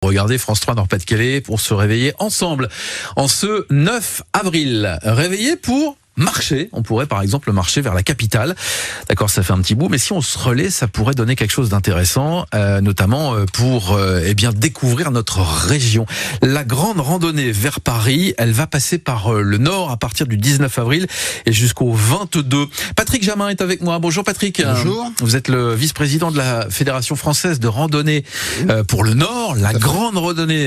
Regardez France 3 Nord-Pas-de-Calais pour se réveiller ensemble en ce 9 avril. Réveiller pour marcher. On pourrait par exemple marcher vers la capitale. D'accord, ça fait un petit bout, mais si on se relaie, ça pourrait donner quelque chose d'intéressant, notamment pour découvrir notre région. La grande randonnée vers Paris, elle va passer par le nord à partir du 19 avril et jusqu'au 22. Patrick Jamin est avec moi. Bonjour Patrick. Bonjour. Vous êtes le vice-président de la Fédération française de randonnée pour le nord. La grande randonnée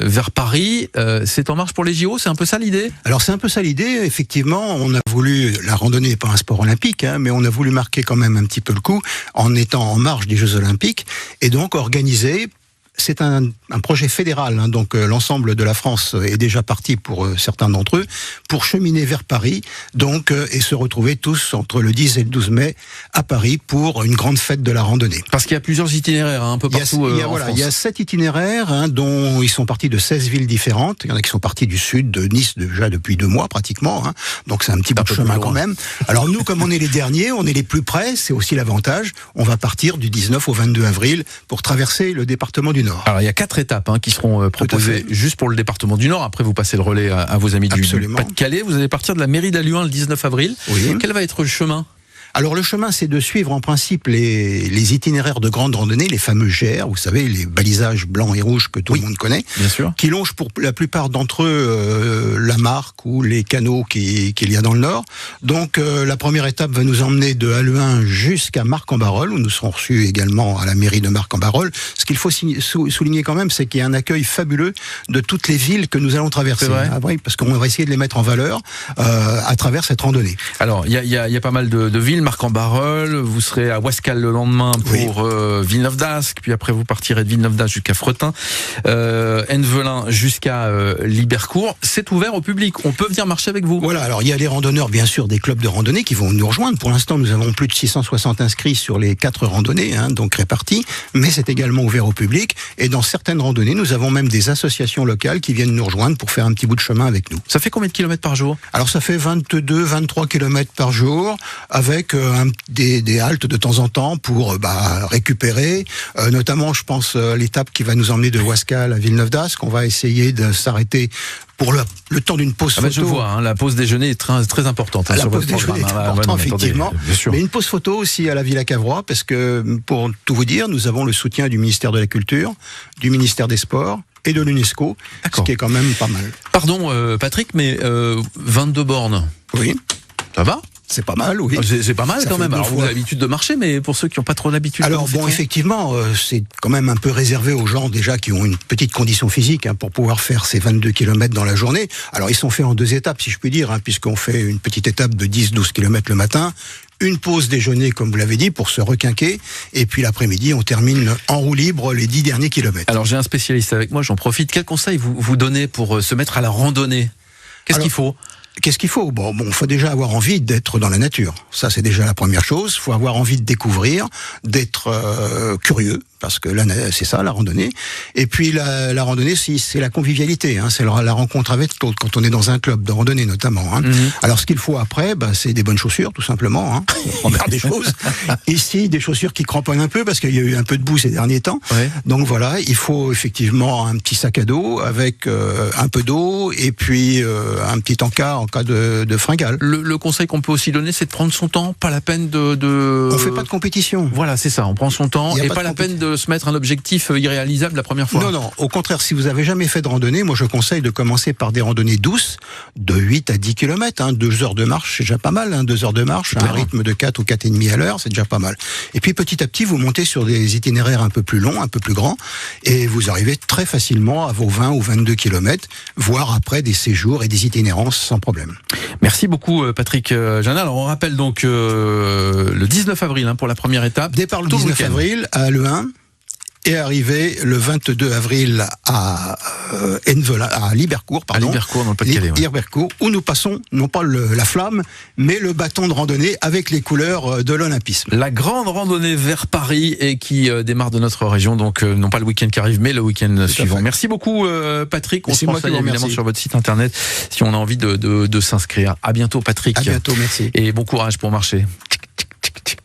vers Paris, c'est en marche pour les JO, c'est un peu ça l'idée ? Alors c'est un peu ça l'idée, effectivement. On a voulu, la randonnée n'est pas un sport olympique, mais on a voulu marquer quand même un petit peu le coup en étant en marge des Jeux Olympiques et donc organiser. C'est un projet fédéral, donc l'ensemble de la France est déjà parti pour certains d'entre eux, pour cheminer vers Paris, donc et se retrouver tous entre le 10 et le 12 mai à Paris pour une grande fête de la randonnée. Parce qu'il y a plusieurs itinéraires un peu partout en France. Il y a 7 itinéraires, dont ils sont partis de 16 villes différentes. Il y en a qui sont partis du sud, de Nice déjà depuis 2 mois pratiquement, donc c'est un petit bout de chemin quand même. Alors nous, comme on est les derniers, on est les plus près, c'est aussi l'avantage. On va partir du 19 au 22 avril pour traverser le département du Nord. Alors il y a 4 étapes qui seront proposées juste pour le département du Nord. Après vous passez le relais à vos amis du Pas-de-Calais. Vous allez partir de la mairie d'Halluin le 19 avril. Oui. Quel va être le chemin ? Alors le chemin, c'est de suivre en principe les itinéraires de grande randonnée, les fameux GR, vous savez, les balisages blancs et rouges que tout le monde connaît, bien sûr, qui longent pour la plupart d'entre eux la Marque ou les canaux qu'il y a dans le Nord. Donc la première étape va nous emmener de Halluin jusqu'à Marcq-en-Barœul, où nous serons reçus également à la mairie de Marcq-en-Barœul. Ce qu'il faut souligner quand même, c'est qu'il y a un accueil fabuleux de toutes les villes que nous allons traverser. C'est vrai. Oui, parce qu'on va essayer de les mettre en valeur à travers cette randonnée. Alors il y a pas mal de villes. Marcq-en-Barœul, vous serez à Ouascal le lendemain pour Villeneuve-d'Ascq, puis après vous partirez de Villeneuve-d'Ascq jusqu'à Fretin, Ennevelin jusqu'à Libercourt. C'est ouvert au public, on peut venir marcher avec vous. Voilà, alors il y a les randonneurs bien sûr des clubs de randonnée qui vont nous rejoindre. Pour l'instant nous avons plus de 660 inscrits sur les 4 randonnées, donc répartis, mais c'est également ouvert au public et dans certaines randonnées nous avons même des associations locales qui viennent nous rejoindre pour faire un petit bout de chemin avec nous. Ça fait combien de kilomètres par jour ? Alors ça fait 22-23 kilomètres par jour avec des haltes de temps en temps pour récupérer, notamment je pense l'étape qui va nous emmener de Ouascal à Villeneuve-d'Ascq. On va essayer de s'arrêter pour le temps d'une pause photo. Je vois, la pause déjeuner est très, très importante. La pause déjeuner est importante, effectivement. Mais une pause photo aussi à la Villa Cavrois, parce que, pour tout vous dire, nous avons le soutien du ministère de la Culture, du ministère des Sports et de l'UNESCO, ce qui est quand même pas mal. Pardon Patrick, mais 22 bornes. Oui. Ça va ? C'est pas mal, oui. C'est pas mal quand même. Alors vous avez l'habitude de marcher, mais pour ceux qui n'ont pas trop l'habitude. Alors bon, effectivement, c'est quand même un peu réservé aux gens déjà qui ont une petite condition physique pour pouvoir faire ces 22 km dans la journée. Alors ils sont faits en 2 étapes, si je puis dire, puisqu'on fait une petite étape de 10-12 km le matin, une pause déjeuner, comme vous l'avez dit, pour se requinquer, et puis l'après-midi, on termine en roue libre les 10 derniers kilomètres. Alors j'ai un spécialiste avec moi, j'en profite. Quel conseil vous donnez pour se mettre à la randonnée ? Qu'est-ce qu'il faut ? Qu'est-ce qu'il faut ? Bon, faut déjà avoir envie d'être dans la nature. Ça, c'est déjà la première chose. Il faut avoir envie de découvrir, d'être curieux, parce que là, c'est ça, la randonnée. Et puis, la randonnée, c'est la convivialité. C'est la rencontre avec l'autre, quand on est dans un club de randonnée, notamment. Alors, ce qu'il faut après, c'est des bonnes chaussures, tout simplement. Première des choses. Ici, des chaussures qui cramponnent un peu, parce qu'il y a eu un peu de boue ces derniers temps. Ouais. Donc voilà, il faut effectivement un petit sac à dos, avec un peu d'eau, et puis un petit encart en cas de fringale. Le conseil qu'on peut aussi donner, c'est de prendre son temps, pas la peine de... On fait pas de compétition. Voilà, c'est ça, on prend son temps, et pas la peine de se mettre un objectif irréalisable la première fois. Non, au contraire, si vous avez jamais fait de randonnée, moi je conseille de commencer par des randonnées douces, de 8 à 10 km, 2 heures de marche, c'est déjà pas mal, 2 heures de marche, un rythme de 4 ou 4,5 à l'heure, c'est déjà pas mal. Et puis petit à petit, vous montez sur des itinéraires un peu plus longs, un peu plus grands, et vous arrivez très facilement à vos 20 ou 22 km, voire après des séjours et des itinérances sans problème. Merci beaucoup Patrick Jamin. Alors on rappelle donc le 19 avril pour la première étape. Départ le 19 avril à Halluin et arrivé le 22 avril à Libercourt, pardon. À Libercourt, dans le Pas-de-Calais. Libercourt, où nous passons, non pas la flamme, mais le bâton de randonnée avec les couleurs de l'olympisme. La grande randonnée vers Paris et qui démarre de notre région, donc non pas le week-end qui arrive, mais le week-end suivant. Merci beaucoup Patrick. On se renseigne évidemment sur votre site internet si on a envie de s'inscrire. À bientôt Patrick. À bientôt, merci. Et bon courage pour marcher.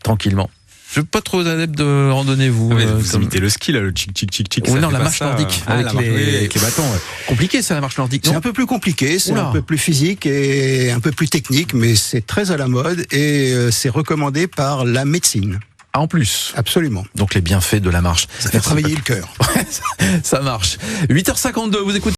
Tranquillement. Je suis pas trop adepte de randonnée, vous. Vous imitez le ski, là, le tchic. Oui, non, la marche nordique. Avec les bâtons. Ouais. Compliqué, ça, la marche nordique. C'est un peu plus compliqué, c'est un peu plus physique et un peu plus technique, mais c'est très à la mode et c'est recommandé par la médecine. Ah, en plus. Absolument. Donc les bienfaits de la marche. Ça fait travailler le cœur. Ça marche. 8h52, vous écoutez